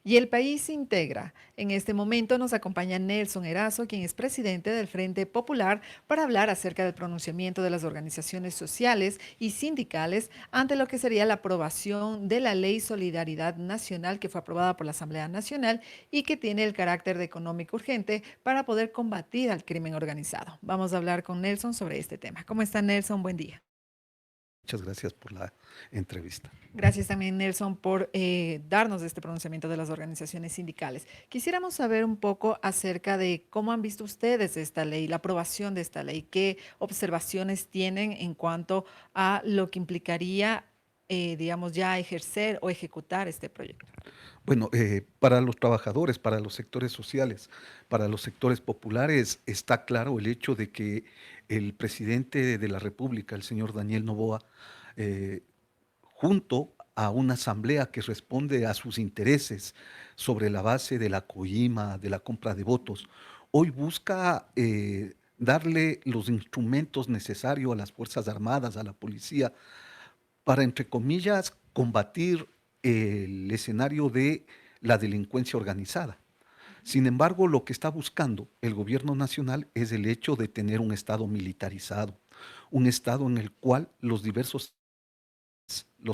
Y el país se integra. En este momento nos acompaña Nelson Erazo, quien es presidente del Frente Popular, para hablar acerca del pronunciamiento de las organizaciones sociales y sindicales ante lo que sería la aprobación de la Ley Solidaridad Nacional que fue aprobada por la Asamblea Nacional y que tiene el carácter de económico urgente para poder combatir al crimen organizado. Vamos a hablar con Nelson sobre este tema. ¿Cómo está Nelson? Buen día. Muchas gracias por la entrevista. Gracias también, Nelson, por darnos este pronunciamiento de las organizaciones sindicales. Quisiéramos saber un poco acerca de cómo han visto ustedes esta ley, la aprobación de esta ley, qué observaciones tienen en cuanto a lo que implicaría, digamos, ya ejercer o ejecutar este proyecto. Bueno, para los trabajadores, para los sectores sociales, para los sectores populares, está claro el hecho de que el presidente de la República, el señor Daniel Noboa, eh, junto a una asamblea que responde a sus intereses sobre la base de la coima, de la compra de votos, hoy busca darle los instrumentos necesarios a las Fuerzas Armadas, a la policía, para, entre comillas, combatir el escenario de la delincuencia organizada. Sin embargo, lo que está buscando el gobierno nacional es el hecho de tener un Estado militarizado, un Estado en el cual los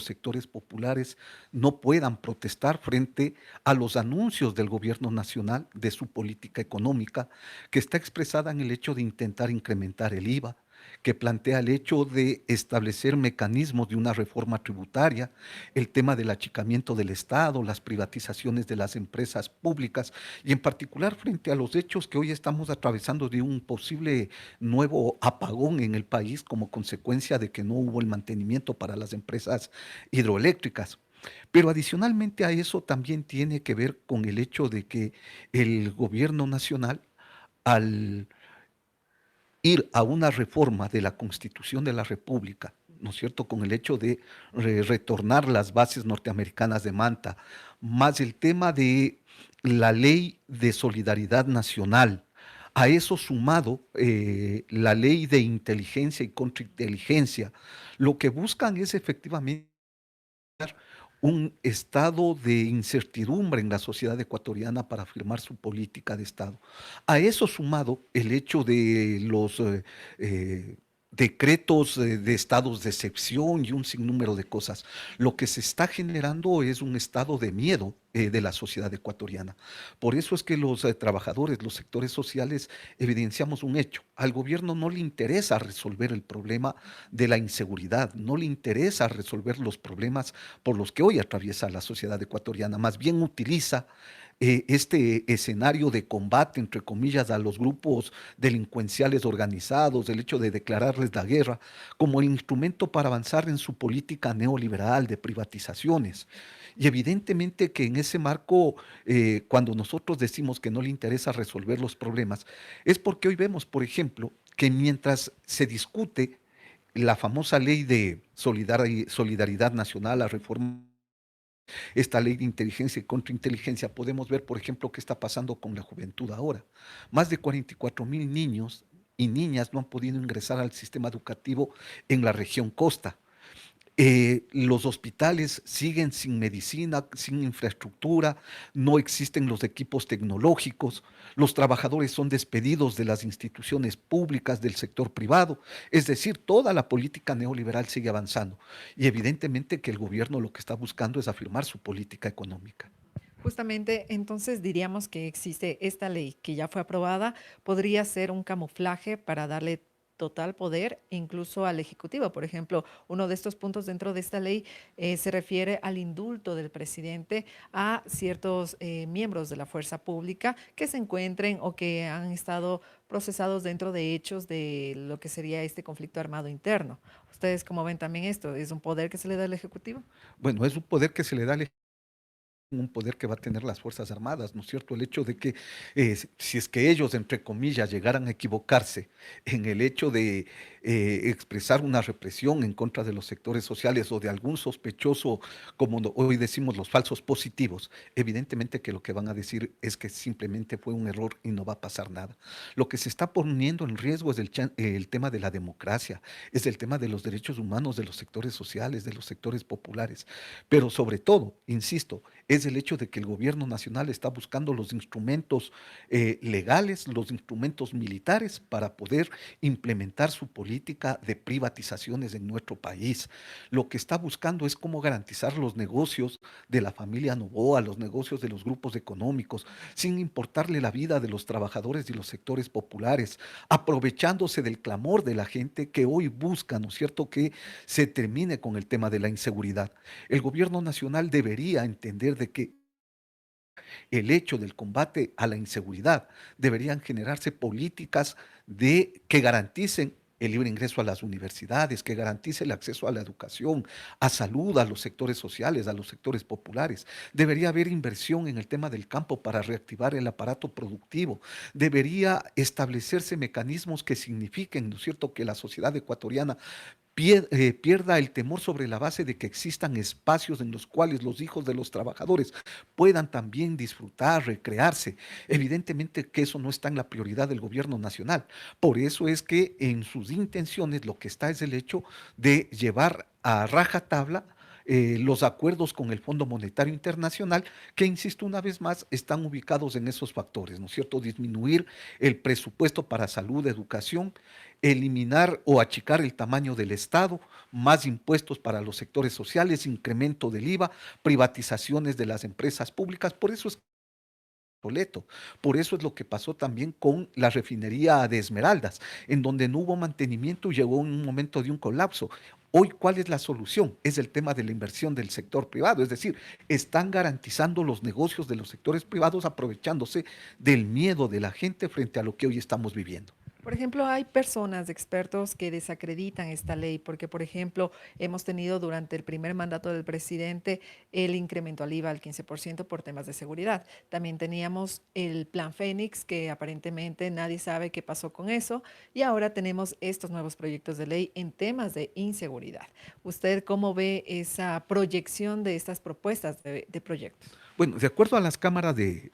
sectores populares no puedan protestar frente a los anuncios del gobierno nacional de su política económica, que está expresada en el hecho de intentar incrementar el IVA, que plantea el hecho de establecer mecanismos de una reforma tributaria, el tema del achicamiento del Estado, las privatizaciones de las empresas públicas y en particular frente a los hechos que hoy estamos atravesando de un posible nuevo apagón en el país como consecuencia de que no hubo el mantenimiento para las empresas hidroeléctricas. Pero adicionalmente a eso también tiene que ver con el hecho de que el gobierno nacional, al ir a una reforma de la Constitución de la República, ¿no es cierto?, con el hecho de retornar las bases norteamericanas de Manta, más el tema de la ley de solidaridad nacional, a eso sumado la ley de inteligencia y contrainteligencia, lo que buscan es efectivamente un estado de incertidumbre en la sociedad ecuatoriana para afirmar su política de Estado. A eso sumado el hecho de los eh, decretos de estados de excepción y un sinnúmero de cosas. Lo que se está generando es un estado de miedo de la sociedad ecuatoriana. Por eso es que los trabajadores, los sectores sociales, evidenciamos un hecho. Al gobierno no le interesa resolver el problema de la inseguridad, no le interesa resolver los problemas por los que hoy atraviesa la sociedad ecuatoriana, más bien utiliza este escenario de combate, entre comillas, a los grupos delincuenciales organizados, el hecho de declararles la guerra, como el instrumento para avanzar en su política neoliberal de privatizaciones. Y evidentemente que en ese marco, cuando nosotros decimos que no le interesa resolver los problemas, es porque hoy vemos, por ejemplo, que mientras se discute la famosa ley de solidaridad nacional, la reforma, esta ley de inteligencia y contrainteligencia, podemos ver, por ejemplo, qué está pasando con la juventud ahora. Más de 44.000 niños y niñas no han podido ingresar al sistema educativo en la región costa. Los hospitales siguen sin medicina, sin infraestructura, no existen los equipos tecnológicos, los trabajadores son despedidos de las instituciones públicas, del sector privado, es decir, toda la política neoliberal sigue avanzando y evidentemente que el gobierno lo que está buscando es afirmar su política económica. Justamente, entonces diríamos que existe esta ley que ya fue aprobada, podría ser un camuflaje para darle total poder incluso al Ejecutivo. Por ejemplo, uno de estos puntos dentro de esta ley se refiere al indulto del presidente a ciertos miembros de la fuerza pública que se encuentren o que han estado procesados dentro de hechos de lo que sería este conflicto armado interno. ¿Ustedes cómo ven también esto? ¿Es un poder que se le da al Ejecutivo? Bueno, es un poder que se le da al un poder que va a tener las Fuerzas Armadas, ¿no es cierto? El hecho de que si es que ellos, entre comillas, llegaran a equivocarse en el hecho de expresar una represión en contra de los sectores sociales o de algún sospechoso, como hoy decimos los falsos positivos, evidentemente que lo que van a decir es que simplemente fue un error y no va a pasar nada. Lo que se está poniendo en riesgo es el tema de la democracia, es el tema de los derechos humanos de los sectores sociales, de los sectores populares, pero sobre todo, insisto, es el hecho de que el gobierno nacional está buscando los instrumentos legales, los instrumentos militares para poder implementar su política de privatizaciones en nuestro país. Lo que está buscando es cómo garantizar los negocios de la familia Noboa, los negocios de los grupos económicos, sin importarle la vida de los trabajadores y los sectores populares, aprovechándose del clamor de la gente que hoy busca, ¿no es cierto?, que se termine con el tema de la inseguridad. El gobierno nacional debería entender de que el hecho del combate a la inseguridad deberían generarse políticas que garanticen el libre ingreso a las universidades, que garantice el acceso a la educación, a salud, a los sectores sociales, a los sectores populares. Debería haber inversión en el tema del campo para reactivar el aparato productivo. Debería establecerse mecanismos que signifiquen, ¿no es cierto?, que la sociedad ecuatoriana pierda el temor sobre la base de que existan espacios en los cuales los hijos de los trabajadores puedan también disfrutar, recrearse. Evidentemente que eso no está en la prioridad del gobierno nacional. Por eso es que en sus intenciones lo que está es el hecho de llevar a rajatabla los acuerdos con el Fondo Monetario Internacional, que, insisto una vez más, están ubicados en esos factores, ¿no es cierto? Disminuir el presupuesto para salud, educación, eliminar o achicar el tamaño del Estado, más impuestos para los sectores sociales, incremento del IVA, privatizaciones de las empresas públicas. Por eso es obsoleto. Por eso es lo que pasó también con la refinería de Esmeraldas, en donde no hubo mantenimiento y llegó un momento de un colapso. Hoy, ¿cuál es la solución? Es el tema de la inversión del sector privado, es decir, están garantizando los negocios de los sectores privados aprovechándose del miedo de la gente frente a lo que hoy estamos viviendo. Por ejemplo, hay personas, expertos que desacreditan esta ley porque, por ejemplo, hemos tenido durante el primer mandato del presidente el incremento al IVA al 15% por temas de seguridad. También teníamos el Plan Fénix, que aparentemente nadie sabe qué pasó con eso, y ahora tenemos estos nuevos proyectos de ley en temas de inseguridad. ¿Usted cómo ve esa proyección de estas propuestas de proyectos? Bueno, de acuerdo a las cámaras de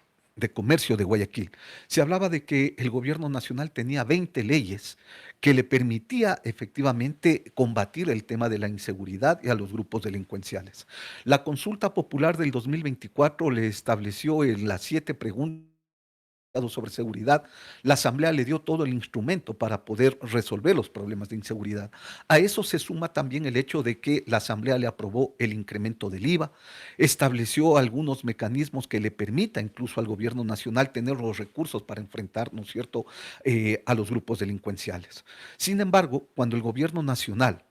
comercio de Guayaquil, se hablaba de que el gobierno nacional tenía 20 leyes que le permitía efectivamente combatir el tema de la inseguridad y a los grupos delincuenciales. La consulta popular del 2024 le estableció en las 7 preguntas sobre seguridad, la Asamblea le dio todo el instrumento para poder resolver los problemas de inseguridad. A eso se suma también el hecho de que la Asamblea le aprobó el incremento del IVA, estableció algunos mecanismos que le permita incluso al gobierno nacional tener los recursos para enfrentar, ¿no es cierto?, a los grupos delincuenciales. Sin embargo, cuando el gobierno nacional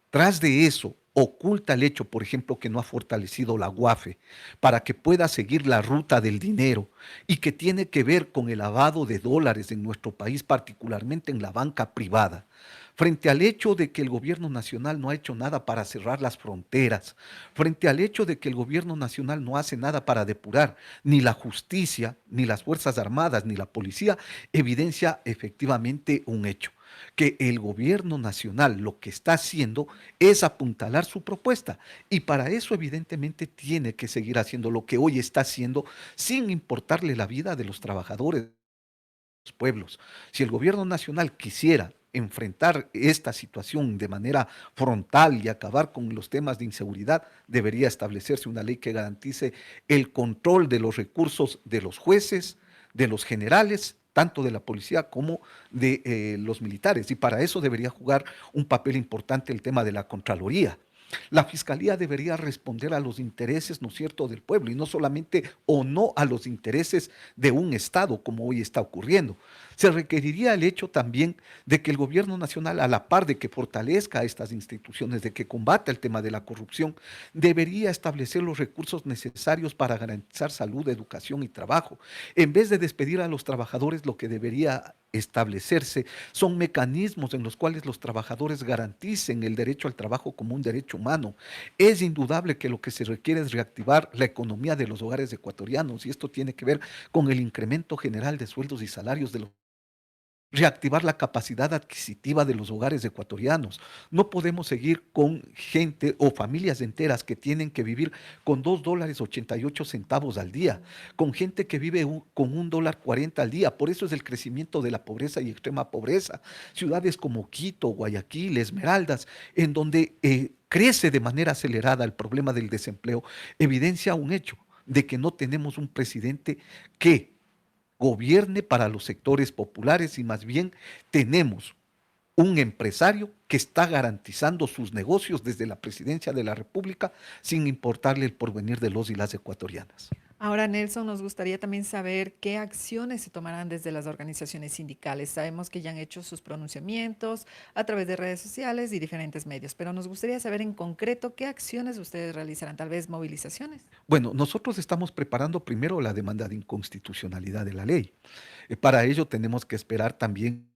tras de eso, oculta el hecho, por ejemplo, que no ha fortalecido la UAFE para que pueda seguir la ruta del dinero y que tiene que ver con el lavado de dólares en nuestro país, particularmente en la banca privada. Frente al hecho de que el gobierno nacional no ha hecho nada para cerrar las fronteras, frente al hecho de que el gobierno nacional no hace nada para depurar ni la justicia, ni las Fuerzas Armadas, ni la policía, evidencia efectivamente un hecho que el gobierno nacional lo que está haciendo es apuntalar su propuesta y para eso evidentemente tiene que seguir haciendo lo que hoy está haciendo sin importarle la vida de los trabajadores, de los pueblos. Si el gobierno nacional quisiera enfrentar esta situación de manera frontal y acabar con los temas de inseguridad, debería establecerse una ley que garantice el control de los recursos de los jueces, de los generales, tanto de la policía como de los militares. Y para eso debería jugar un papel importante el tema de la Contraloría. La Fiscalía debería responder a los intereses, ¿no es cierto?, del pueblo y no solamente o no a los intereses de un Estado, como hoy está ocurriendo. Se requeriría el hecho también de que el gobierno nacional, a la par de que fortalezca estas instituciones, de que combata el tema de la corrupción, debería establecer los recursos necesarios para garantizar salud, educación y trabajo. En vez de despedir a los trabajadores, lo que debería establecerse son mecanismos en los cuales los trabajadores garanticen el derecho al trabajo como un derecho humano. Es indudable que lo que se requiere es reactivar la economía de los hogares ecuatorianos y esto tiene que ver con el incremento general de sueldos y salarios de los reactivar la capacidad adquisitiva de los hogares ecuatorianos. No podemos seguir con gente o familias enteras que tienen que vivir con $2.88 al día, con gente que vive con $1.40 al día. Por eso es el crecimiento de la pobreza y extrema pobreza. Ciudades como Quito, Guayaquil, Esmeraldas, en donde crece de manera acelerada el problema del desempleo, evidencia un hecho. de que no tenemos un presidente que gobierne para los sectores populares y más bien tenemos un empresario que está garantizando sus negocios desde la presidencia de la República sin importarle el porvenir de los y las ecuatorianas. Ahora, Nelson, nos gustaría también saber qué acciones se tomarán desde las organizaciones sindicales. Sabemos que ya han hecho sus pronunciamientos a través de redes sociales y diferentes medios, pero nos gustaría saber en concreto qué acciones ustedes realizarán, tal vez movilizaciones. Bueno, nosotros estamos preparando primero la demanda de inconstitucionalidad de la ley. Para ello tenemos que esperar también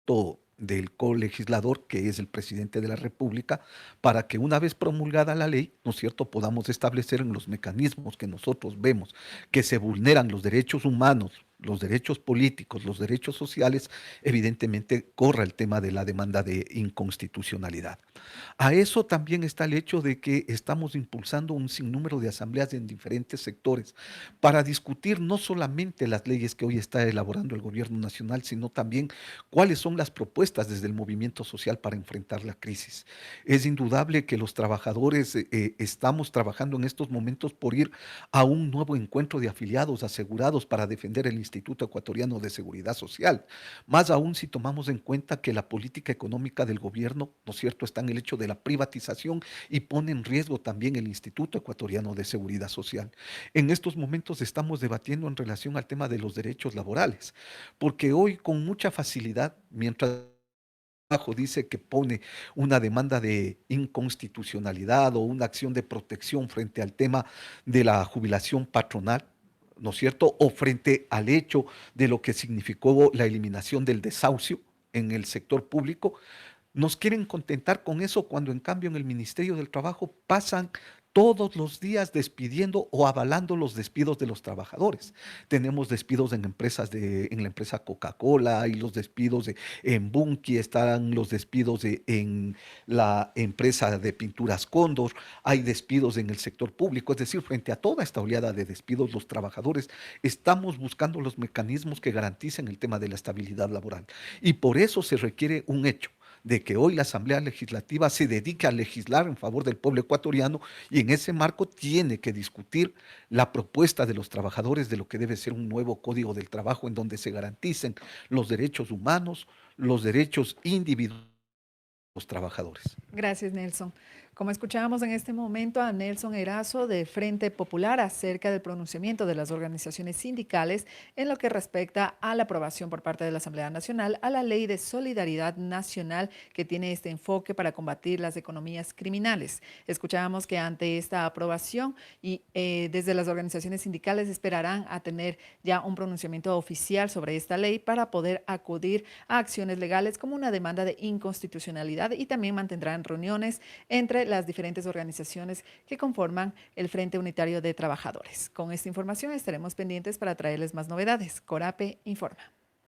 todo del colegislador, que es el presidente de la República, para que una vez promulgada la ley, ¿no es cierto?, podamos establecer en los mecanismos que nosotros vemos que se vulneran los derechos humanos, los derechos políticos, los derechos sociales, evidentemente corra el tema de la demanda de inconstitucionalidad. A eso también está el hecho de que estamos impulsando un sinnúmero de asambleas en diferentes sectores para discutir no solamente las leyes que hoy está elaborando el gobierno nacional, sino también cuáles son las propuestas desde el movimiento social para enfrentar la crisis. Es indudable que los trabajadores estamos trabajando en estos momentos por ir a un nuevo encuentro de afiliados asegurados para defender el Instituto Ecuatoriano de Seguridad Social. Más aún si tomamos en cuenta que la política económica del gobierno, ¿no es cierto?, está en el hecho de la privatización y pone en riesgo también el Instituto Ecuatoriano de Seguridad Social. En estos momentos estamos debatiendo en relación al tema de los derechos laborales, porque hoy con mucha facilidad, mientras abajo dice que pone una demanda de inconstitucionalidad o una acción de protección frente al tema de la jubilación patronal, ¿no es cierto? O frente al hecho de lo que significó la eliminación del desahucio en el sector público, nos quieren contentar con eso cuando en cambio en el Ministerio del Trabajo pasan todos los días despidiendo o avalando los despidos de los trabajadores. Tenemos despidos en en la empresa Coca-Cola, hay los despidos en Bunky, están los despidos en la empresa de pinturas Cóndor, hay despidos en el sector público, es decir, frente a toda esta oleada de despidos, los trabajadores estamos buscando los mecanismos que garanticen el tema de la estabilidad laboral. Y por eso se requiere un hecho de que hoy la Asamblea Legislativa se dedique a legislar en favor del pueblo ecuatoriano y en ese marco tiene que discutir la propuesta de los trabajadores de lo que debe ser un nuevo código del trabajo en donde se garanticen los derechos humanos, los derechos individuales de los trabajadores. Gracias, Nelson. Como escuchábamos en este momento a Nelson Erazo de Frente Popular acerca del pronunciamiento de las organizaciones sindicales en lo que respecta a la aprobación por parte de la Asamblea Nacional a la Ley de Solidaridad Nacional que tiene este enfoque para combatir las economías criminales. Escuchábamos que ante esta aprobación y desde las organizaciones sindicales esperarán a tener ya un pronunciamiento oficial sobre esta ley para poder acudir a acciones legales como una demanda de inconstitucionalidad y también mantendrán reuniones entre las diferentes organizaciones que conforman el Frente Unitario de Trabajadores. Con esta información estaremos pendientes para traerles más novedades. Corape informa.